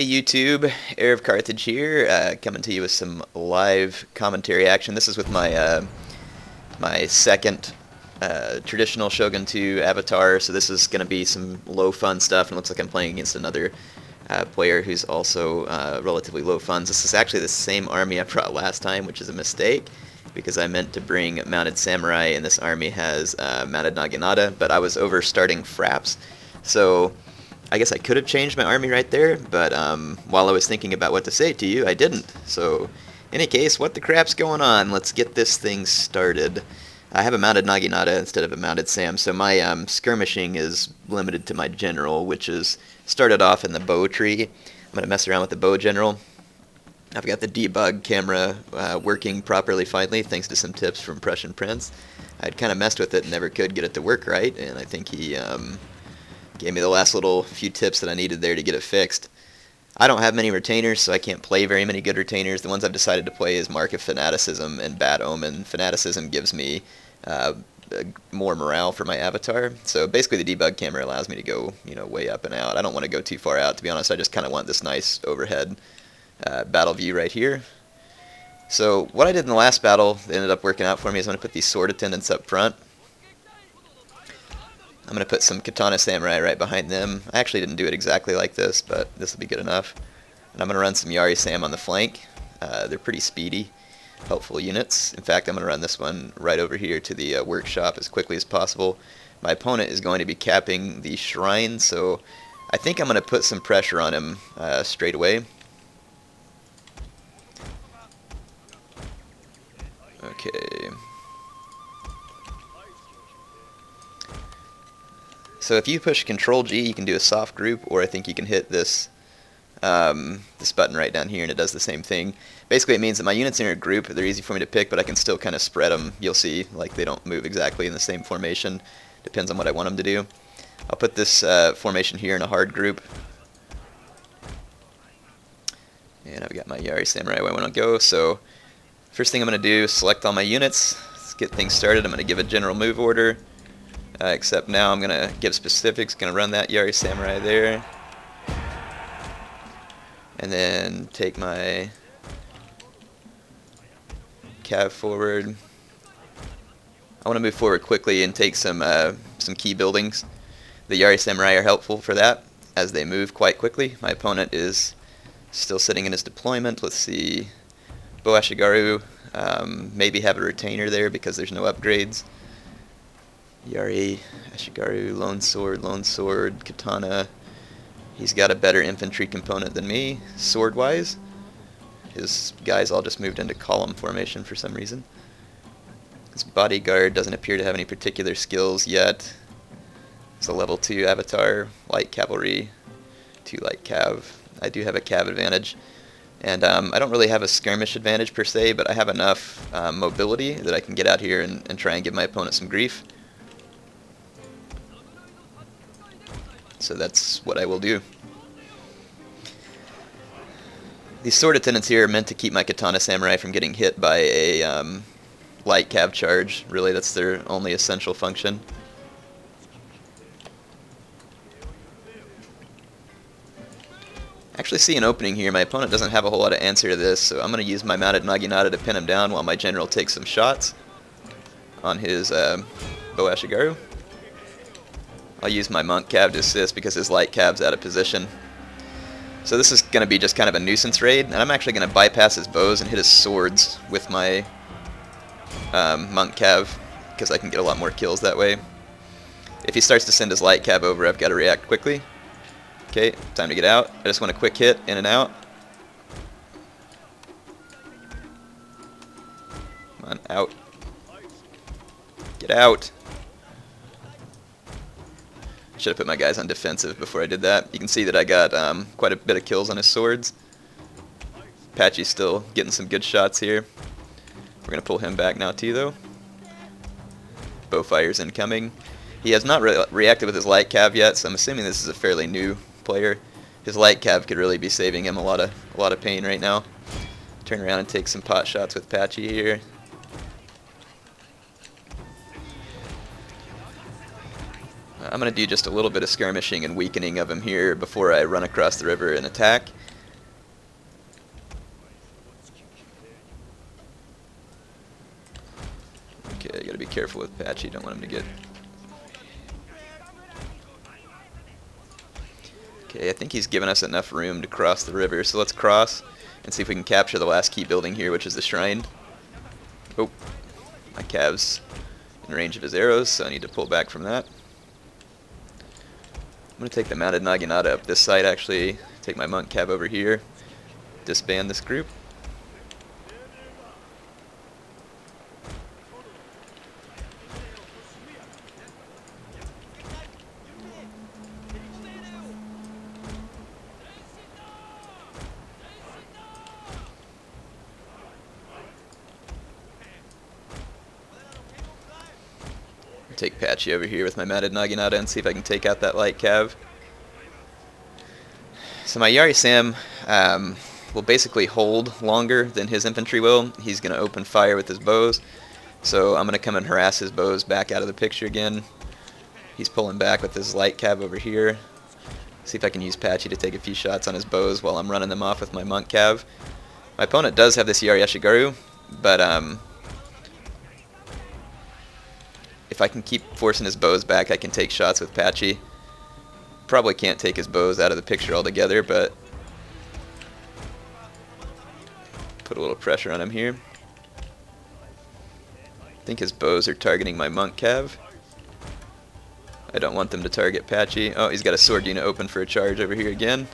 Hey YouTube, HeirofCarthage here, coming to you with some live commentary action. This is with my second traditional Shogun 2 avatar, so this is going to be some low fun stuff, and it looks like I'm playing against another player who's also relatively low funds. This is actually the same army I brought last time, which is a mistake, because I meant to bring mounted samurai, and this army has mounted naginata, but I was over starting fraps, so I guess I could have changed my army right there, but while I was thinking about what to say to you, I didn't. So, in any case, what the crap's going on? Let's get this thing started. I have a mounted naginata instead of a mounted sam, so my skirmishing is limited to my general, which is started off in the bow tree. I'm going to mess around with the bow general. I've got the debug camera working properly finally, thanks to some tips from Prussian Prince. I'd kind of messed with it and never could get it to work right, and I think he gave me the last little few tips that I needed there to get it fixed. I don't have many retainers, so I can't play very many good retainers. The ones I've decided to play is Mark of Fanaticism and Bad Omen. Fanaticism gives me more morale for my avatar. So basically the debug camera allows me to go, way up and out. I don't want to go too far out, to be honest. I just kind of want this nice overhead battle view right here. So what I did in the last battle that ended up working out for me is I'm going to put these sword attendants up front. I'm going to put some katana samurai right behind them. I actually didn't do it exactly like this, but this will be good enough. And I'm going to run some Yari Sam on the flank. They're pretty speedy, helpful units. In fact, I'm going to run this one right over here to the workshop as quickly as possible. My opponent is going to be capping the shrine, so I think I'm going to put some pressure on him straight away. Okay. So if you push Control G, you can do a soft group, or I think you can hit this this button right down here, and it does the same thing. Basically, it means that my units are in a group. They're easy for me to pick, but I can still kind of spread them. You'll see, like, they don't move exactly in the same formation. Depends on what I want them to do. I'll put this formation here in a hard group. And I've got my Yari Samurai where I want to go. So first thing I'm going to do is select all my units. Let's get things started. I'm going to give a general move order. Except now I'm going to give specifics, going to run that Yari Samurai there. And then take my cav forward. I want to move forward quickly and take some key buildings. The Yari Samurai are helpful for that, as they move quite quickly. My opponent is still sitting in his deployment. Let's see. Bo Ashigaru, maybe have a retainer there because there's no upgrades. Yari, Ashigaru, Lone Sword, Katana. He's got a better infantry component than me, sword-wise. His guys all just moved into column formation for some reason. His bodyguard doesn't appear to have any particular skills yet. It's a level 2 avatar, light cavalry, 2 light cav. I do have a cav advantage. And I don't really have a skirmish advantage per se, but I have enough mobility that I can get out here and try and give my opponent some grief. So that's what I will do. These sword attendants here are meant to keep my katana samurai from getting hit by a light cav charge. Really, that's their only essential function. I actually see an opening here. My opponent doesn't have a whole lot of answer to this, so I'm going to use my mounted naginata to pin him down while my general takes some shots on his Bo Ashigaru. I'll use my monk cav to assist because his light cav's out of position. So this is going to be just kind of a nuisance raid, and I'm actually going to bypass his bows and hit his swords with my monk cav because I can get a lot more kills that way. If he starts to send his light cav over, I've got to react quickly. Okay, time to get out. I just want a quick hit, in and out. Come on, out. Get out. Should have put my guys on defensive before I did that. You can see that I got quite a bit of kills on his swords. Apache's still getting some good shots here. We're going to pull him back now too, though. Bowfire's incoming. He has not reacted with his light cav yet, so I'm assuming this is a fairly new player. His light cav could really be saving him a lot of pain right now. Turn around and take some pot shots with Apache here. I'm going to do just a little bit of skirmishing and weakening of him here before I run across the river and attack. be careful with Patchy, don't want him to get... Okay, I think he's given us enough room to cross the river, so let's cross and see if we can capture the last key building here, which is the shrine. Oh, my cav's in range of his arrows, so I need to pull back from that. I'm going to take the mounted Naginata up this side, actually. Take my monk cav over here. Disband this group. Take Patchy over here with my mounted Naginata and see if I can take out that light cav. So my Yari Sam will basically hold longer than his infantry will. He's going to open fire with his bows, so I'm going to come and harass his bows back out of the picture again. He's pulling back with his light cav over here. See if I can use Patchy to take a few shots on his bows while I'm running them off with my monk cav. My opponent does have this Yari Ashigaru, but if I can keep forcing his bows back, I can take shots with Patchy. Probably can't take his bows out of the picture altogether, but put a little pressure on him here. I think his bows are targeting my monk cav. I don't want them to target Patchy. Oh, he's got a sword unit open for a charge over here again.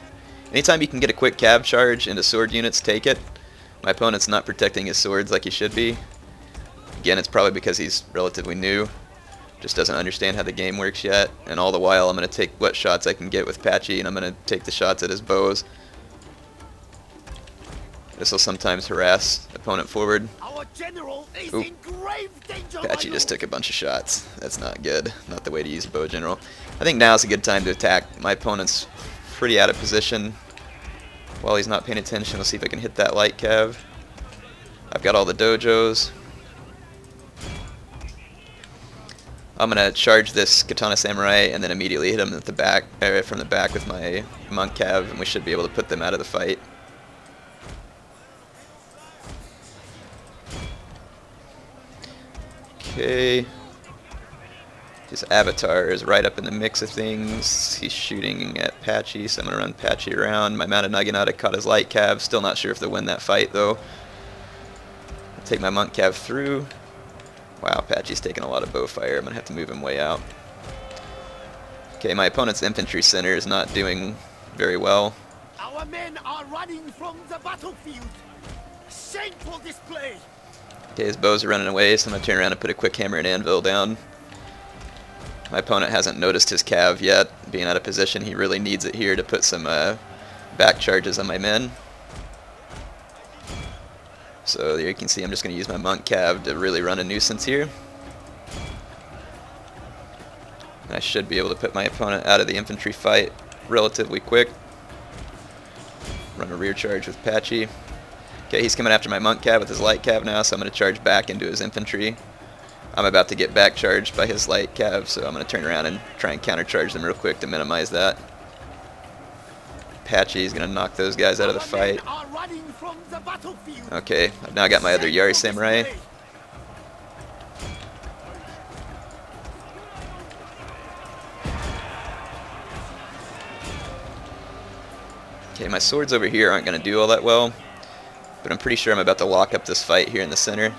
Anytime you can get a quick cav charge into sword units, take it. My opponent's not protecting his swords like he should be. Again, it's probably because he's relatively new. Just doesn't understand how the game works yet, and all the while I'm going to take what shots I can get with Patchy, and I'm going to take the shots at his bows. This will sometimes harass opponent forward. Our general is Oop. in grave danger. Patchy just took a bunch of shots. That's not good. Not the way to use a bow general. I think now is a good time to attack. My opponent's pretty out of position. While he's not paying attention, we'll see if I can hit that light cav. I've got all the dojos. I'm going to charge this Katana Samurai and then immediately hit him at the back, from the back with my monk cav, and we should be able to put them out of the fight. Okay. His avatar is right up in the mix of things. He's shooting at Patchy, so I'm going to run Patchy around. My mounted Naginata caught his light cav. Still not sure if they'll win that fight, though. I'll take my monk cav through. Wow, Patchy's taking a lot of bow fire. I'm going to have to move him way out. Okay, my opponent's infantry center is not doing very well. Our men are running from the battlefield. Shameful display. Okay, his bows are running away, so I'm going to turn around and put a quick hammer and anvil down. My opponent hasn't noticed his cav yet. Being out of position, he really needs it here to put some back charges on my men. So there you can see I'm just going to use my monk cav to really run a nuisance here. And I should be able to put my opponent out of the infantry fight relatively quick. Run a rear charge with Patchy. Okay, he's coming after my monk cav with his light cav now, so I'm going to charge back into his infantry. I'm about to get back charged by his light cav, so I'm going to turn around and try and countercharge them real quick to minimize that. Patchy is going to knock those guys out of the fight. Okay, I've now got my other Yari Samurai. Okay, my swords over here aren't going to do all that well, but I'm pretty sure I'm about to lock up this fight here in the center.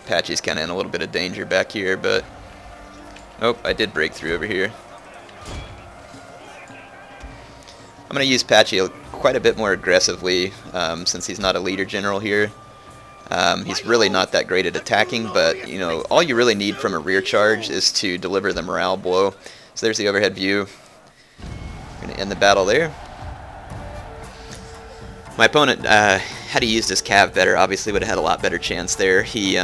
Patchy's kind of in a little bit of danger back here, but... Oh, I did break through over here. I'm going to use Patchy quite a bit more aggressively since he's not a leader general here. He's really not that great at attacking, but you know, all you really need from a rear charge is to deliver the morale blow. So there's the overhead view. We're going to end the battle there. My opponent, had he used his cav better, obviously would have had a lot better chance there. He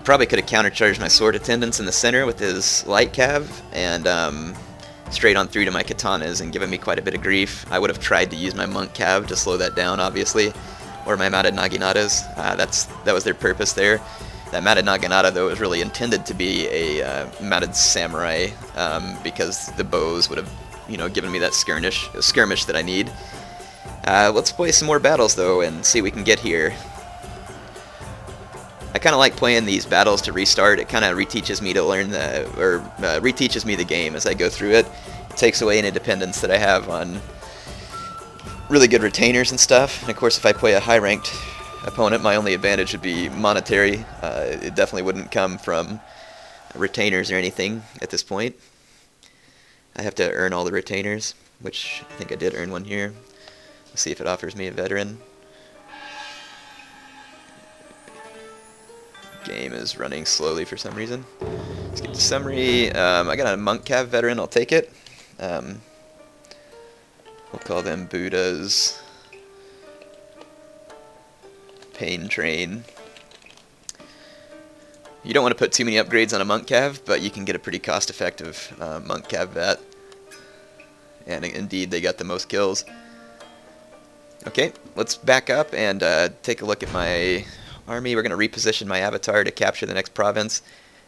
probably could have countercharged my sword attendants in the center with his light cav, and straight on through to my katanas and given me quite a bit of grief. I would have tried to use my monk cav to slow that down, obviously, or my mounted Naginatas. That was their purpose there. That mounted Naginata, though, was really intended to be a mounted samurai because the bows would have, you know, given me that skirmish that I need. Let's play some more battles though and see what we can get here. I kind of like playing these battles to restart. It kind of reteaches me to learn reteaches me the game as I go through it. It takes away any dependence that I have on really good retainers and stuff. And of course, if I play a high-ranked opponent, my only advantage would be monetary. It definitely wouldn't come from retainers or anything at this point. I have to earn all the retainers, which I think I did earn one here. Let's see if it offers me a veteran. Game is running slowly for some reason. Let's get to summary. I got a monk cav veteran. I'll take it. We'll call them Buddhas. Pain Train. You don't want to put too many upgrades on a monk cav, but you can get a pretty cost-effective monk cav vet. And indeed, they got the most kills. Okay, let's back up and take a look at my army. We're going to reposition my avatar to capture the next province.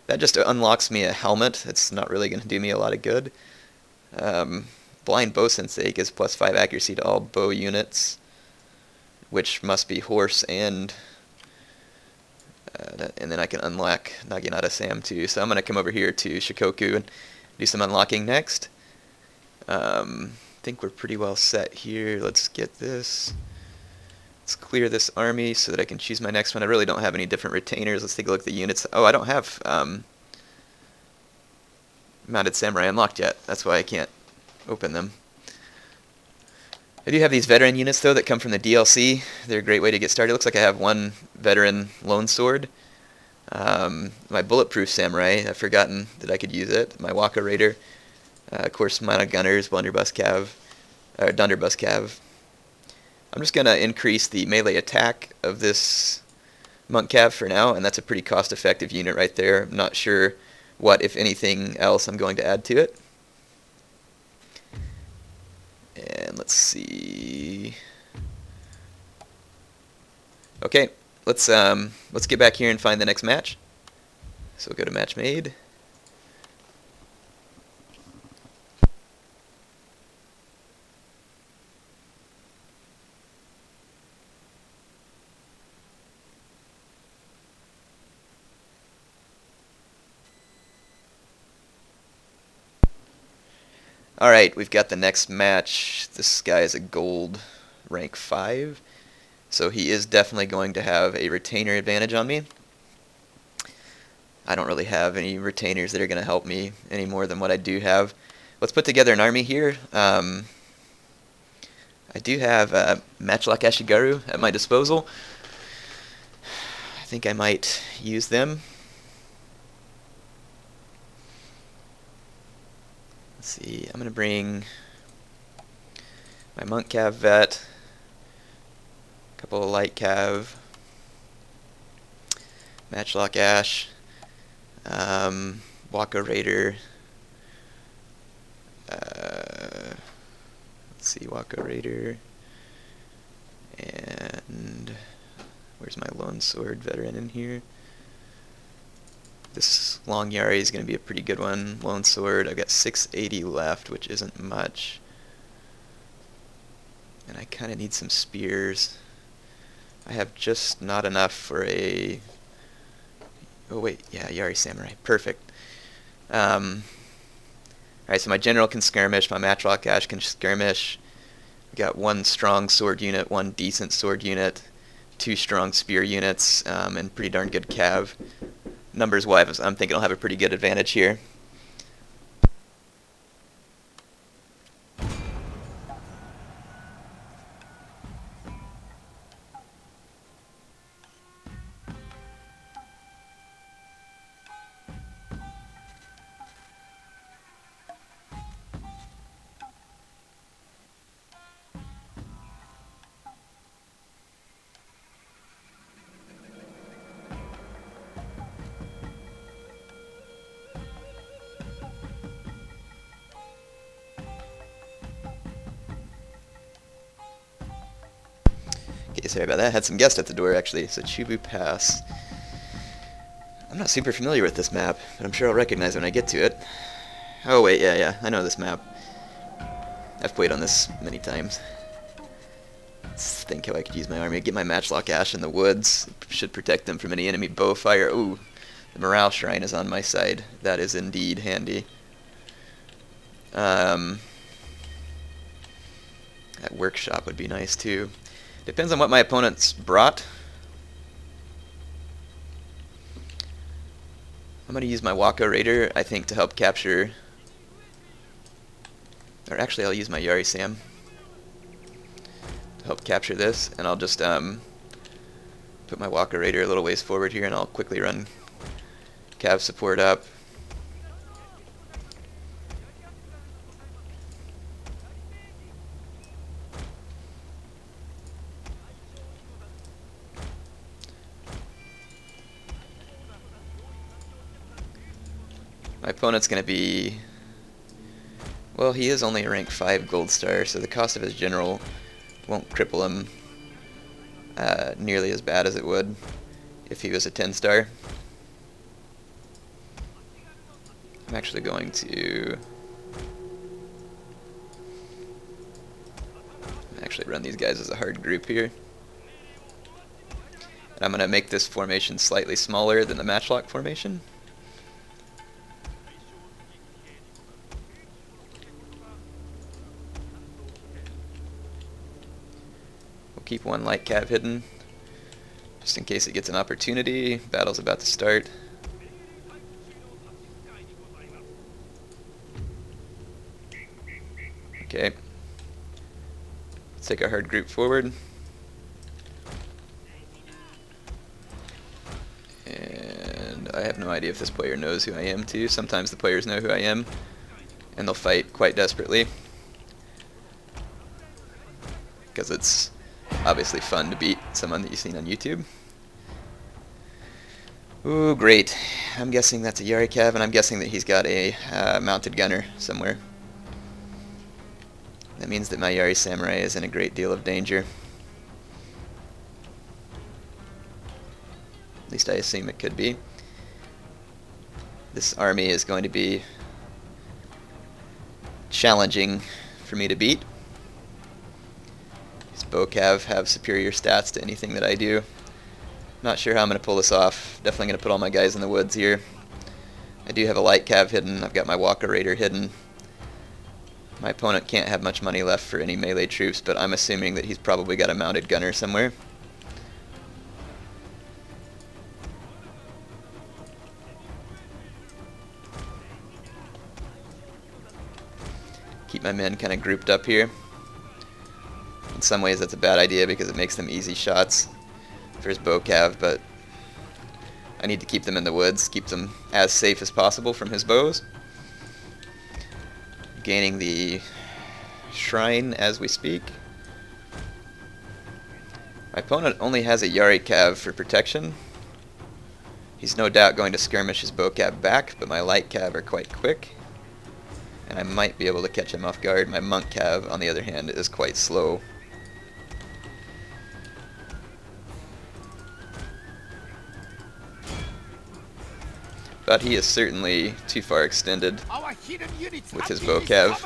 That just unlocks me a helmet. It's not really going to do me a lot of good. Blind Bow Sensei gives +5 accuracy to all bow units, which must be horse and then I can unlock Naginata Sam too. So I'm going to come over here to Shikoku and do some unlocking next. I think we're pretty well set here. Let's get this. Let's clear this army so that I can choose my next one. I really don't have any different retainers. Let's take a look at the units. Oh, I don't have Mounted Samurai unlocked yet. That's why I can't open them. I do have these veteran units, though, that come from the DLC. They're a great way to get started. Looks like I have one veteran lone sword. My bulletproof samurai, I've forgotten that I could use it. My Waka Raider. Of course, Mana Gunners, Blunderbuss Cav, or Dunderbuss Cav. I'm just going to increase the melee attack of this Monk Cav for now, and that's a pretty cost-effective unit right there. I'm not sure what, if anything, else I'm going to add to it. And let's see. Okay, let's get back here and find the next match. So we'll go to match made. Alright, we've got the next match. This guy is a gold rank 5, so he is definitely going to have a retainer advantage on me. I don't really have any retainers that are going to help me any more than what I do have. Let's put together an army here. I do have Matchlock Ashigaru at my disposal. I think I might use them. Let's see, I'm going to bring my Monk Cav vet, a couple of Light Cav, Matchlock Ash, Waka Raider, let's see, Waka Raider, and where's my Lone Sword veteran in here? This Long Yari is going to be a pretty good one. Lone Sword, I've got 680 left, which isn't much. And I kind of need some spears. I have just not enough for a... Oh wait, yeah, Yari Samurai. Perfect. Alright, so my general can skirmish, my Matchlock Ash can skirmish. I've got one strong sword unit, one decent sword unit, 2 strong spear units, and pretty darn good cav. Numbers-wise, I'm thinking I'll have a pretty good advantage here. Okay, sorry about that. I had some guests at the door, actually. It's a Chubu Pass. I'm not super familiar with this map, but I'm sure I'll recognize it when I get to it. Oh, wait, yeah, I know this map. I've played on this many times. Let's think how I could use my army. Get my Matchlock Ash in the woods. Should protect them from any enemy bow fire. Ooh, the morale shrine is on my side. That is indeed handy. That workshop would be nice too. Depends on what my opponent's brought. I'm going to use my Waka Raider, I think, to help capture... Or actually, I'll use my Yari Sam to help capture this, and I'll just put my Waka Raider a little ways forward here, and I'll quickly run Cav support up. My opponent's going to be... Well, he is only a rank 5 gold star, so the cost of his general won't cripple him nearly as bad as it would if he was a 10 star. I'm actually going to run these guys as a hard group here. And I'm going to make this formation slightly smaller than the Matchlock formation. Keep one light cav hidden, just in case it gets an opportunity. Battle's about to start. Okay. Let's take our hard group forward. And I have no idea if this player knows who I am too. Sometimes the players know who I am, and they'll fight quite desperately. Because it's obviously fun to beat someone that you've seen on YouTube. Ooh, great. I'm guessing that's a Yari Cav, and I'm guessing that he's got a mounted gunner somewhere. That means that my Yari Samurai is in a great deal of danger. At least I assume it could be. This army is going to be challenging for me to beat. Bow Cav have superior stats to anything that I do. Not sure how I'm going to pull this off. Definitely going to put all my guys in the woods here. I do have a light Cav hidden. I've got my Waka Raider hidden. My opponent can't have much money left for any melee troops, but I'm assuming that he's probably got a mounted gunner somewhere. Keep my men kind of grouped up here. In some ways that's a bad idea because it makes them easy shots for his bow cav, but I need to keep them in the woods, keep them as safe as possible from his bows. Gaining the shrine as we speak. My opponent only has a Yari cav for protection. He's no doubt going to skirmish his bow cav back, but my light cav are quite quick, and I might be able to catch him off guard. My monk cav, on the other hand, is quite slow. But he is certainly too far extended with his bow cav.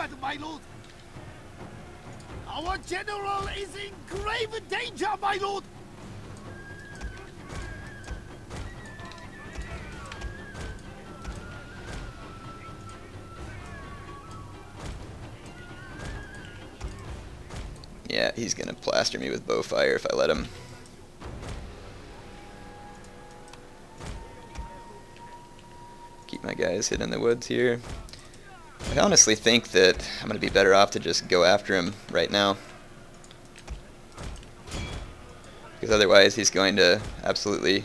Our general is in grave danger, my lord. Yeah, he's gonna plaster me with bow fire if I let him. Keep my guys hidden in the woods here. I honestly think that I'm going to be better off to just go after him right now. Because otherwise he's going to absolutely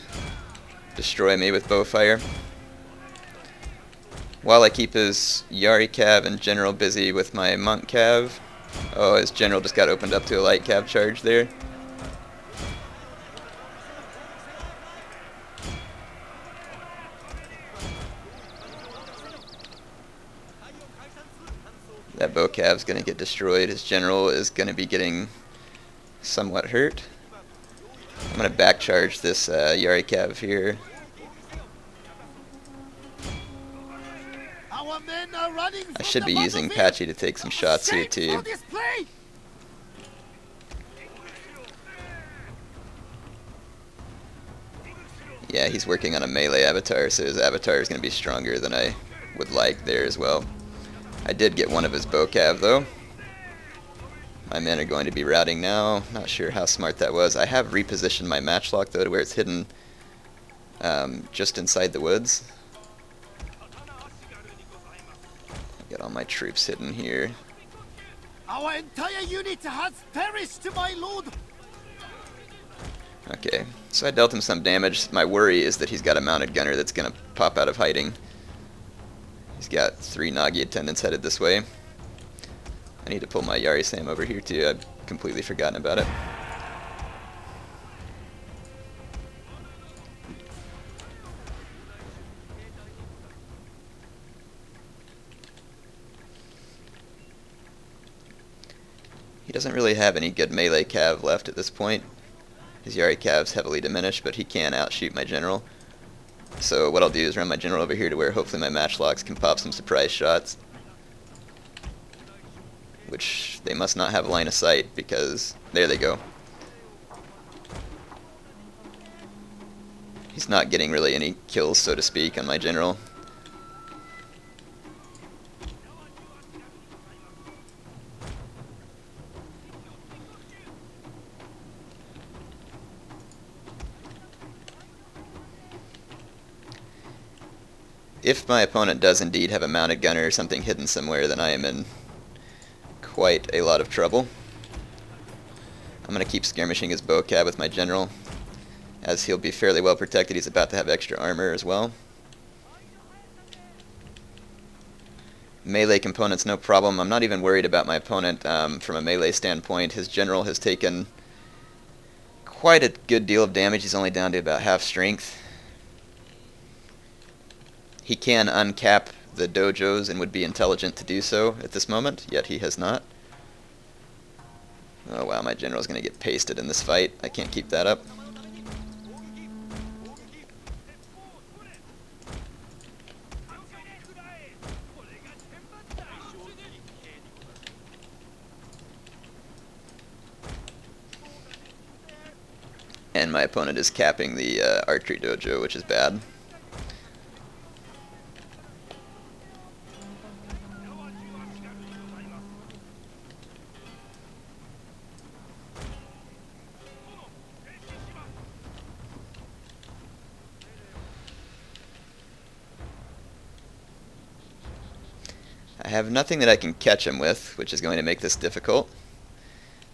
destroy me with bow fire. While I keep his Yari Cav and General busy with my Monk Cav. Oh, his General just got opened up to a light Cav charge there. That bow cav's going to get destroyed. His general is going to be getting somewhat hurt. I'm going to back charge this Yari cav here. I should be using Patchy to take some shots here too. Yeah, he's working on a melee avatar, so his avatar is going to be stronger than I would like there as well. I did get one of his bow cav though. My men are going to be routing now. Not sure how smart that was. I have repositioned my matchlock though to where it's hidden just inside the woods. Got all my troops hidden here. Our entire unit has perished, my lord. Okay, so I dealt him some damage. My worry is that he's got a mounted gunner that's going to pop out of hiding. He's got 3 Nagi attendants headed this way. I need to pull my Yari Sam over here too. I've completely forgotten about it. He doesn't really have any good melee cav left at this point. His Yari cav's heavily diminished, but he can outshoot my general. So what I'll do is run my general over here to where hopefully my matchlocks can pop some surprise shots. Which they must not have line of sight, because there they go. He's not getting really any kills, so to speak, on my general. If my opponent does indeed have a mounted gunner or something hidden somewhere, then I am in quite a lot of trouble. I'm going to keep skirmishing his bow cab with my general, as he'll be fairly well protected. He's about to have extra armor as well. Melee components, no problem. I'm not even worried about my opponent from a melee standpoint. His general has taken quite a good deal of damage. He's only down to about half strength. He can uncap the dojos and would be intelligent to do so at this moment, yet he has not. Oh wow, my general's going to get pasted in this fight. I can't keep that up. And my opponent is capping the archery dojo, which is bad. I have nothing that I can catch him with, which is going to make this difficult.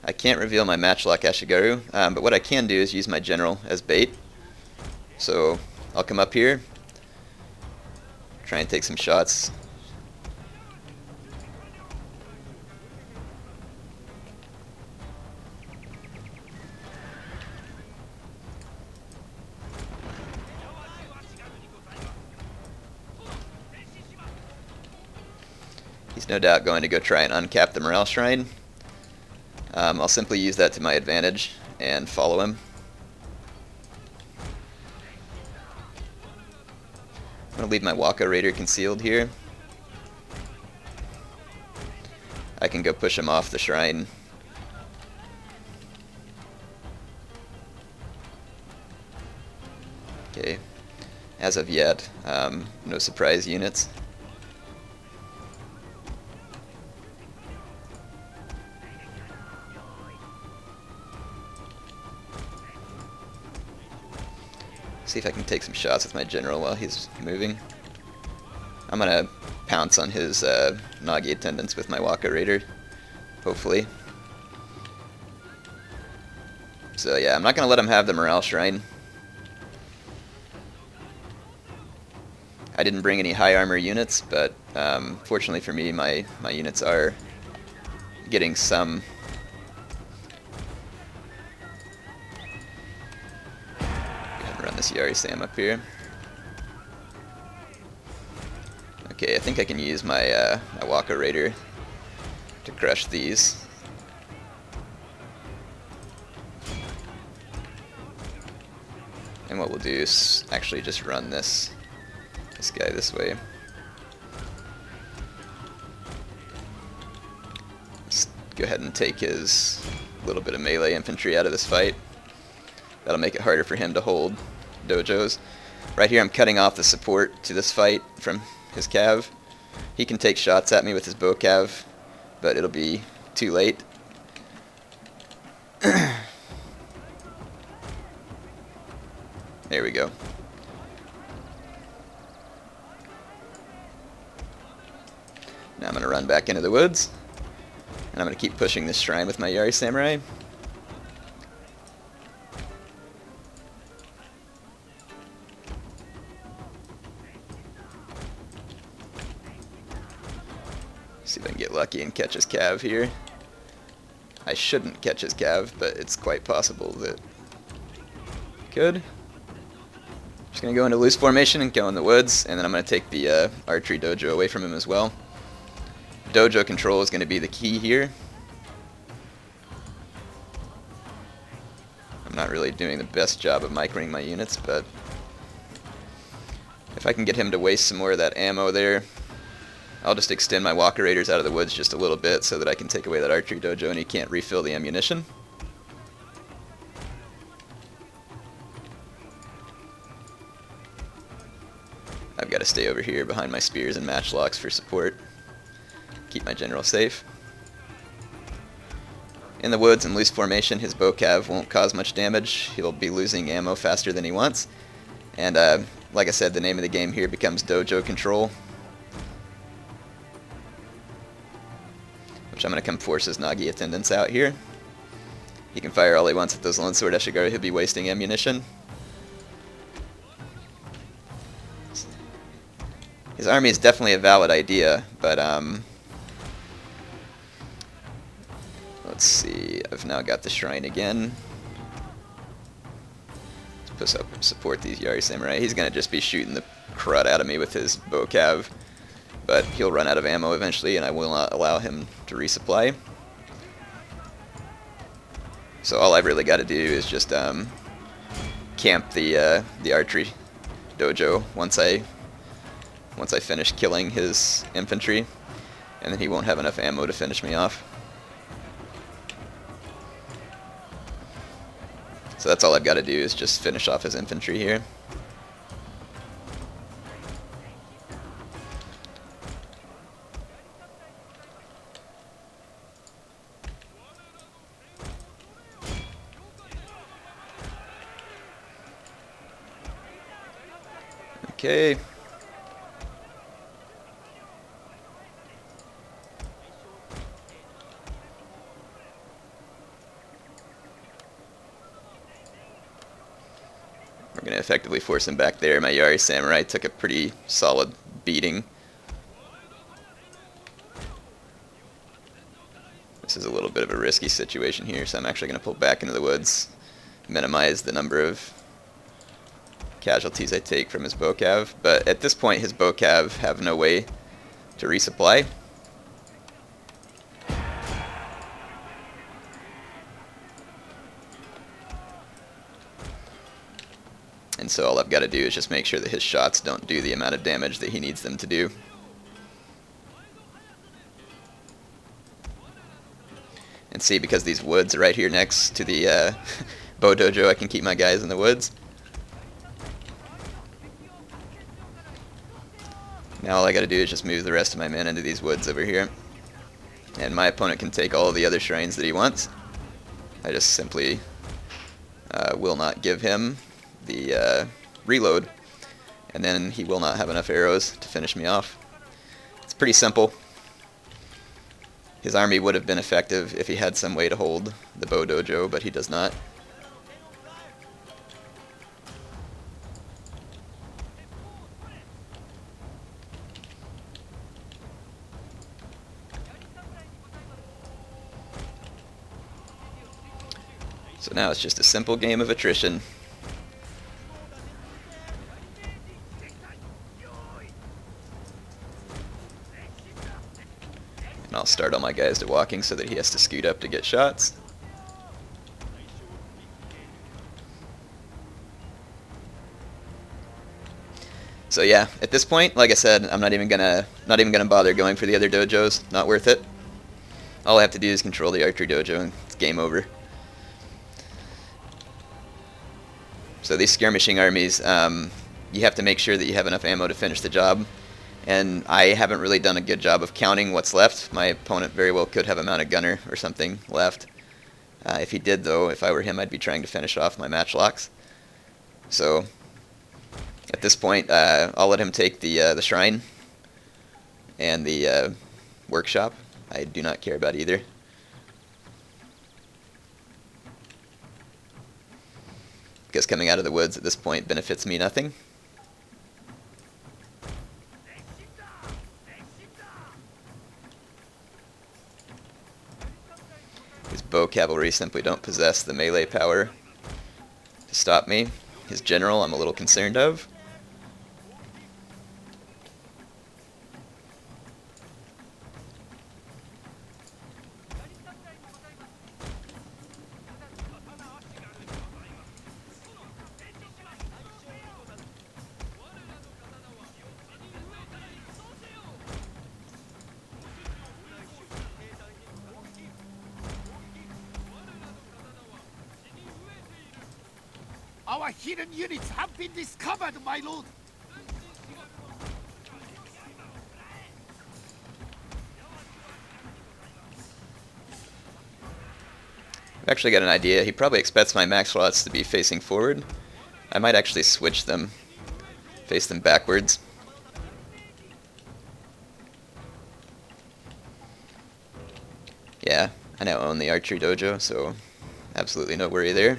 I can't reveal my matchlock Ashigaru, but what I can do is use my general as bait. So I'll come up here, try and take some shots. He's no doubt going to go try and uncap the morale shrine. I'll simply use that to my advantage and follow him. I'm going to leave my Waka Raider concealed here. I can go push him off the shrine. Okay, as of yet, no surprise units. See if I can take some shots with my general while he's moving. I'm gonna pounce on his Nagi attendants with my Waka Raider, hopefully. So yeah, I'm not gonna let him have the morale shrine. I didn't bring any high armor units, but fortunately for me, my units are getting some. This Yari Sam up here. Okay, I think I can use my my Waka Raider to crush these. And what we'll do is actually just run this guy this way. Let's go ahead and take his little bit of melee infantry out of this fight. That'll make it harder for him to hold dojos. Right here I'm cutting off the support to this fight from his cav. He can take shots at me with his bow cav, but it'll be too late. There we go. Now I'm going to run back into the woods, and I'm going to keep pushing this shrine with my Yari Samurai. See if I can get lucky and catch his cav here. I shouldn't catch his cav, but it's quite possible that I could. Just going to go into loose formation and go in the woods, and then I'm going to take the archery dojo away from him as well. Dojo control is going to be the key here. I'm not really doing the best job of microing my units, but if I can get him to waste some more of that ammo there, I'll just extend my walker raiders out of the woods just a little bit so that I can take away that archery dojo and he can't refill the ammunition. I've got to stay over here behind my spears and matchlocks for support. Keep my general safe. In the woods in loose formation, his bow cav won't cause much damage. He'll be losing ammo faster than he wants. And like I said, the name of the game here becomes dojo control, which I'm going to come force his Nagi attendants out here. He can fire all he wants at those Lone Sword Eshigaru. He'll be wasting ammunition. His army is definitely a valid idea, but let's see. I've now got the shrine again. Let's push up, support these Yari Samurai. He's going to just be shooting the crud out of me with his bow cav, but he'll run out of ammo eventually, and I will not allow him to resupply. So all I've really got to do is just camp the archery dojo once I finish killing his infantry, and then he won't have enough ammo to finish me off. So that's all I've got to do is just finish off his infantry here. Okay. We're going to effectively force him back there. My Yari Samurai took a pretty solid beating. This is a little bit of a risky situation here, so I'm actually going to pull back into the woods, minimize the number of casualties I take from his bow cav. But at this point, his bow cav have no way to resupply. And so all I've got to do is just make sure that his shots don't do the amount of damage that he needs them to do. And see, because these woods are right here next to the bow dojo, I can keep my guys in the woods. Now all I got to do is just move the rest of my men into these woods over here. And my opponent can take all of the other shrines that he wants. I just simply will not give him the reload, and then he will not have enough arrows to finish me off. It's pretty simple. His army would have been effective if he had some way to hold the bow dojo, but he does not. So now it's just a simple game of attrition. And I'll start all my guys to walking so that he has to scoot up to get shots. So yeah, at this point, like I said, I'm not even gonna bother going for the other dojos. Not worth it. All I have to do is control the archery dojo and it's game over. So these skirmishing armies, you have to make sure that you have enough ammo to finish the job. And I haven't really done a good job of counting what's left. My opponent very well could have a mounted gunner or something left. If he did, though, if I were him, I'd be trying to finish off my matchlocks. So at this point, I'll let him take the shrine and the workshop. I do not care about either. Because coming out of the woods at this point benefits me nothing. His bow cavalry simply don't possess the melee power to stop me. His general I'm a little concerned of. Our hidden units have been discovered, my lord. I've actually got an idea. He probably expects my max slots to be facing forward. I might actually switch them, face them backwards. Yeah, I now own the archery dojo, so absolutely no worry there.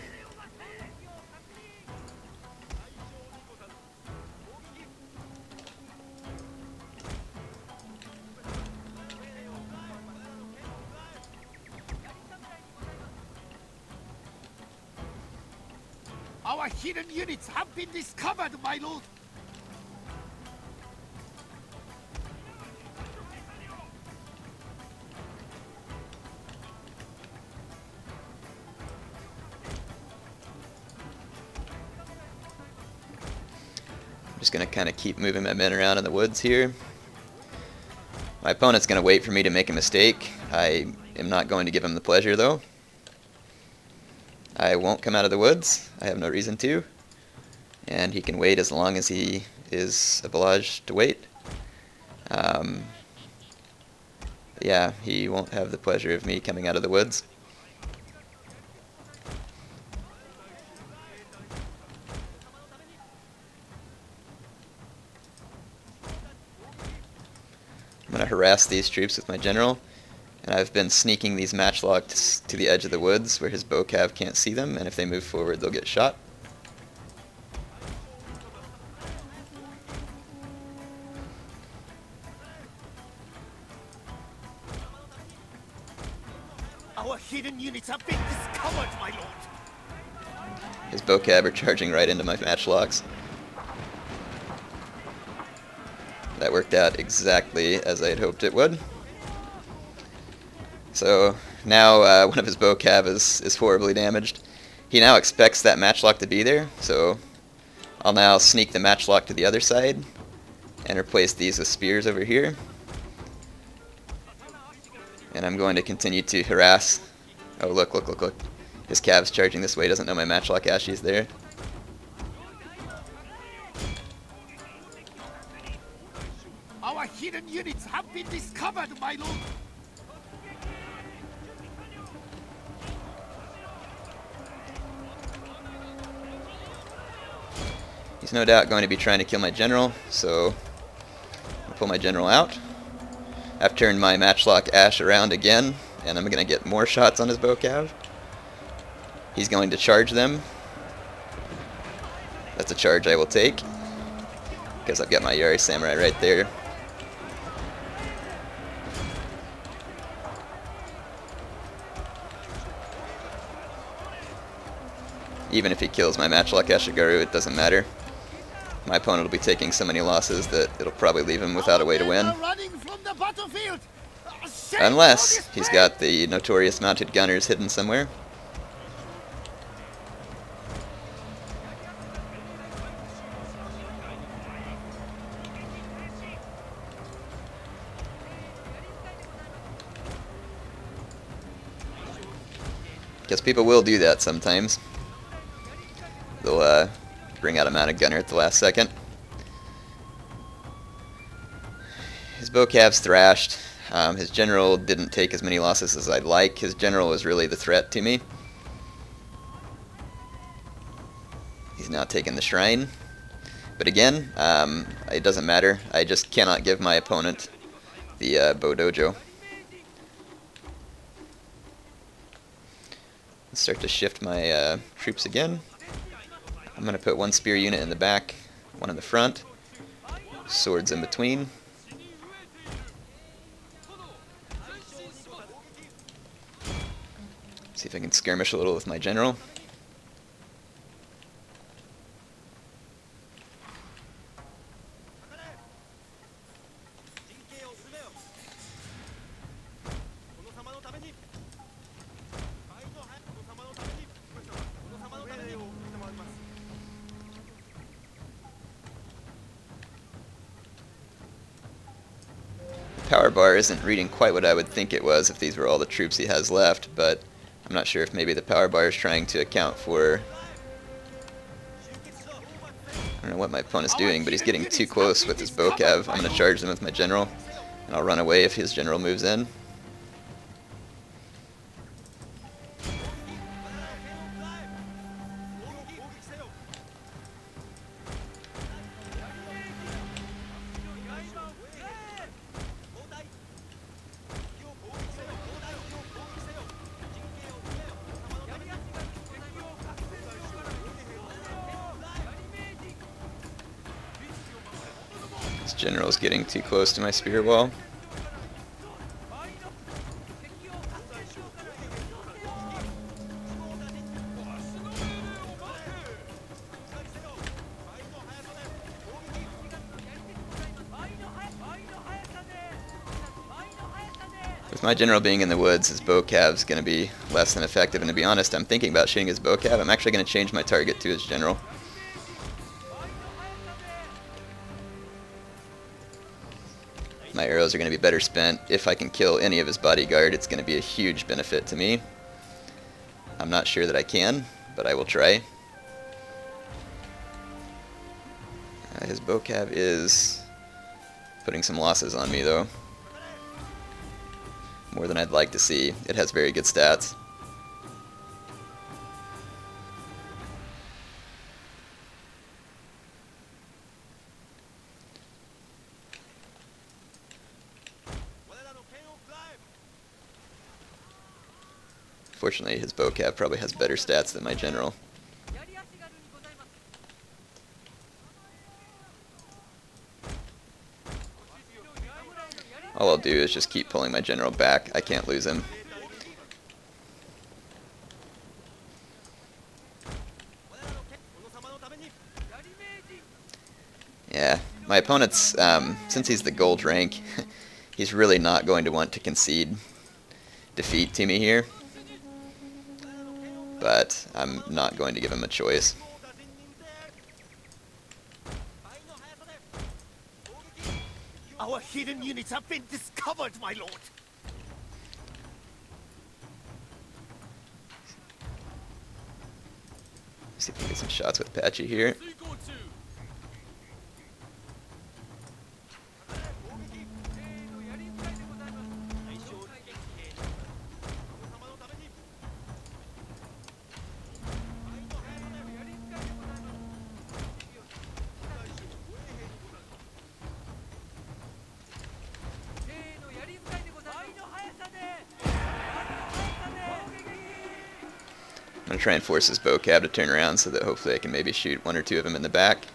Our hidden units have been discovered, my lord. I'm just going to kind of keep moving my men around in the woods here. My opponent's going to wait for me to make a mistake. I am not going to give him the pleasure, though. I won't come out of the woods. I have no reason to. And he can wait as long as he is obliged to wait. Yeah, he won't have the pleasure of me coming out of the woods. I'm going to harass these troops with my general. And I've been sneaking these matchlocks to the edge of the woods where his bow cav can't see them, and if they move forward, they'll get shot. Our hidden units have been discovered, my lord. His bow cav are charging right into my matchlocks. That worked out exactly as I had hoped it would. So now one of his bow cav is horribly damaged. He now expects that matchlock to be there, so I'll now sneak the matchlock to the other side and replace these with spears over here. And I'm going to continue to harass. Oh, look. His cav's charging this way, doesn't know my matchlock Ashi's there. Our hidden units have been discovered, my lord. He's no doubt going to be trying to kill my general, so I'll pull my general out. I've turned my matchlock Ash around again, and I'm going to get more shots on his bow cav. He's going to charge them. That's a charge I will take, because I've got my Yari Samurai right there. Even if he kills my matchlock Ashigaru, it doesn't matter. My opponent will be taking so many losses that it'll probably leave him without a way to win. Unless he's got the notorious mounted gunners hidden somewhere. Because people will do that sometimes. They'll bring out a mounted gunner at the last second. His bow cav's thrashed. His general didn't take as many losses as I'd like. His general was really the threat to me. He's now taken the shrine. But again, it doesn't matter. I just cannot give my opponent the bow dojo. Let's start to shift my troops again. I'm going to put one spear unit in the back, one in the front, swords in between. See if I can skirmish a little with my general. Power bar isn't reading quite what I would think it was if these were all the troops he has left, but I'm not sure if maybe the power bar is trying to account for... I don't know what my opponent's doing, but he's getting too close with his bow cav. I'm going to charge him with my general, and I'll run away if his general moves in. This general's getting too close to my spear wall. With my general being in the woods, his bow cav's going to be less than effective, and to be honest, I'm thinking about shooting his bow cav. I'm actually going to change my target to his general. My arrows are going to be better spent. If I can kill any of his bodyguard, it's going to be a huge benefit to me. I'm not sure that I can, but I will try. His bow cav is putting some losses on me, though. More than I'd like to see. It has very good stats. Fortunately, his bow cav probably has better stats than my general. All I'll do is just keep pulling my general back. I can't lose him. Yeah, my opponent's, since he's the gold rank, he's really not going to want to concede defeat to me here. But I'm not going to give him a choice. Our hidden units have been discovered, my lord. See if we can get some shots with Patchy here. I'm going to try and force his bow cav to turn around so that hopefully I can maybe shoot one or two of them in the back.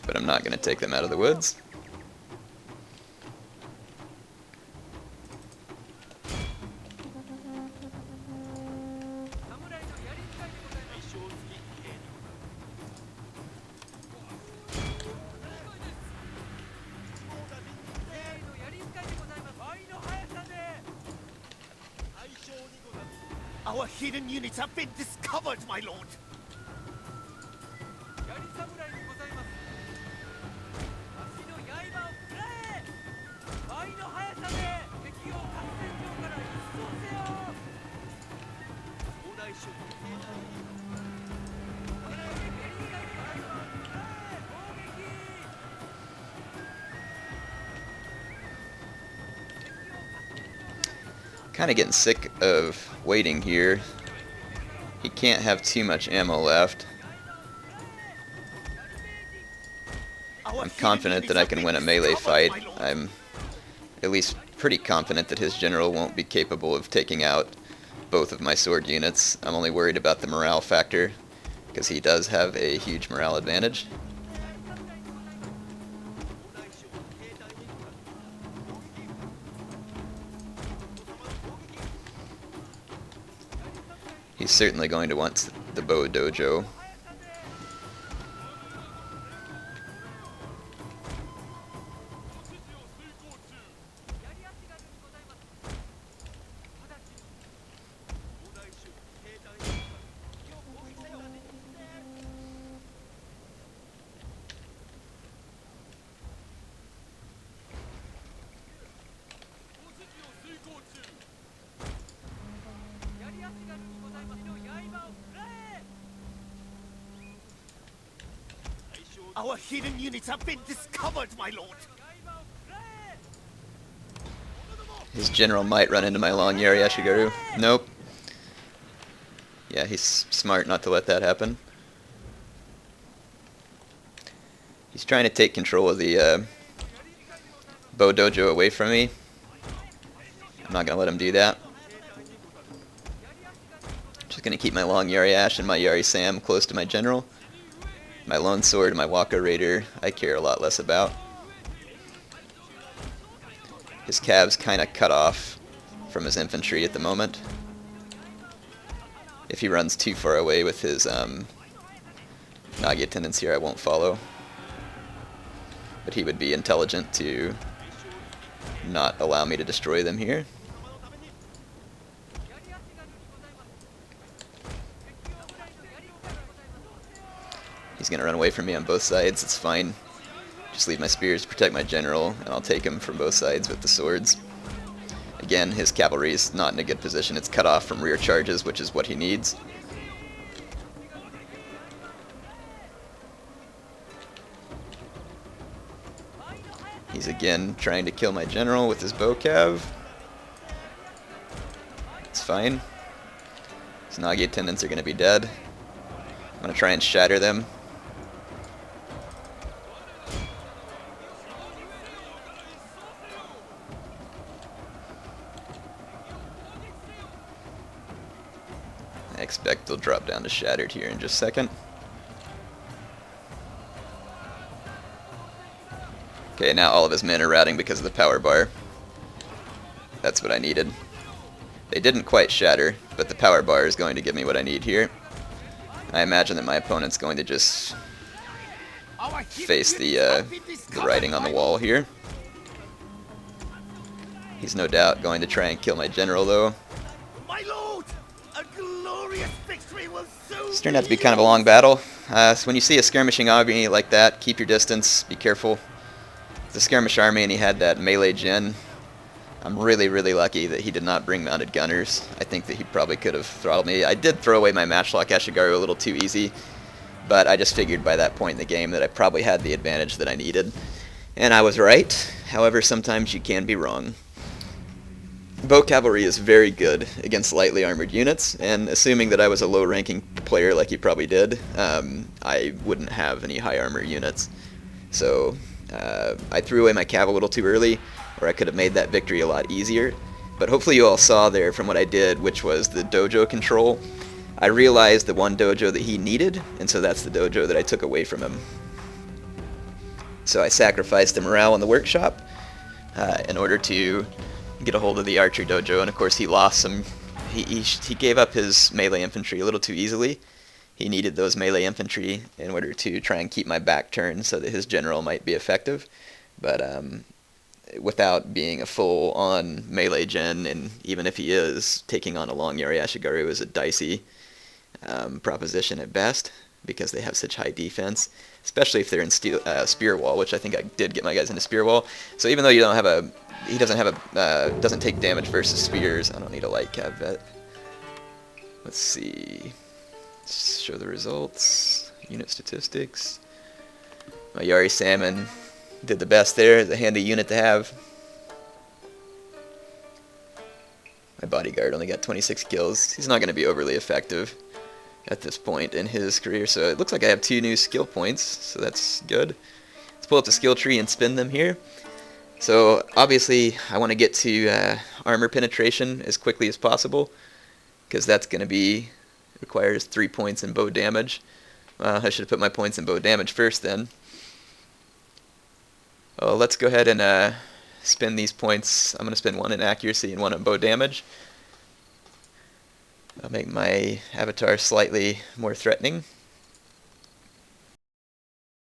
But I'm not going to take them out of the woods. Our hidden units have been discovered, my lord. Kind of getting sick of waiting here. He can't have too much ammo left. I'm confident that I can win a melee fight. I'm at least pretty confident that his general won't be capable of taking out both of my sword units. I'm only worried about the morale factor, because he does have a huge morale advantage. He's certainly going to want the bow dojo. Our hidden units have been discovered, my lord. His general might run into my long Yari Ashigaru. Nope. Yeah, he's smart not to let that happen. He's trying to take control of the bow dojo away from me. I'm not going to let him do that. Just going to keep my long Yari Ash and my Yari Sam close to my general. My lone sword and my Waka Raider I care a lot less about. His cab's kind of cut off from his infantry at the moment. If he runs too far away with his Nagi attendants here, I won't follow. But he would be intelligent to not allow me to destroy them here. He's going to run away from me on both sides. It's fine. Just leave my spears to protect my general, and I'll take him from both sides with the swords. Again, his cavalry is not in a good position. It's cut off from rear charges, which is what he needs. He's again trying to kill my general with his bow cav. It's fine. His Nagi attendants are going to be dead. I'm going to try and shatter them. I expect they'll drop down to shattered here in just a second. Okay, now all of his men are routing because of the power bar. That's what I needed. They didn't quite shatter, but the power bar is going to give me what I need here. I imagine that my opponent's going to just face the writing on the wall here. He's no doubt going to try and kill my general, though. My lord, a glorious victory will soon. This turned out to be kind of a long battle. So when you see a skirmishing army like that, keep your distance, be careful. It's a skirmish army and he had that melee gen. I'm really, really lucky that he did not bring mounted gunners. I think that he probably could have throttled me. I did throw away my matchlock Ashigaru a little too easy, but I just figured by that point in the game that I probably had the advantage that I needed. And I was right. However, sometimes you can be wrong. Bow cavalry is very good against lightly armored units, and assuming that I was a low-ranking player like you probably did, I wouldn't have any high armor units. So I threw away my cav a little too early, or I could have made that victory a lot easier. But hopefully you all saw there from what I did, which was the dojo control. I realized the one dojo that he needed, and so that's the dojo that I took away from him. So I sacrificed the morale in the workshop in order to get a hold of the archer dojo, and of course he lost some. He gave up his melee infantry a little too easily. He needed those melee infantry in order to try and keep my back turned so that his general might be effective. But without being a full-on melee gen, and even if he is, taking on a long Yari Ashigaru is a dicey proposition at best, because they have such high defense, especially if they're in spear wall, which I think I did get my guys into spear wall. So even though you don't have a, he doesn't have a, doesn't take damage versus spears. I don't need a light cav vet. Let's see. Show the results. Unit statistics. My Yari Salmon did the best there. It's a handy unit to have. My bodyguard only got 26 kills. He's not going to be overly effective at this point in his career, so it looks like I have 2 new skill points, so that's good. Let's pull up the skill tree and spin them here. So obviously I want to get to armor penetration as quickly as possible, because that's going to be requires 3 points in bow damage. I should have put my points in bow damage first then. Well, let's go ahead and spin these points. I'm going to spin 1 in accuracy and 1 in bow damage. I'll make my avatar slightly more threatening.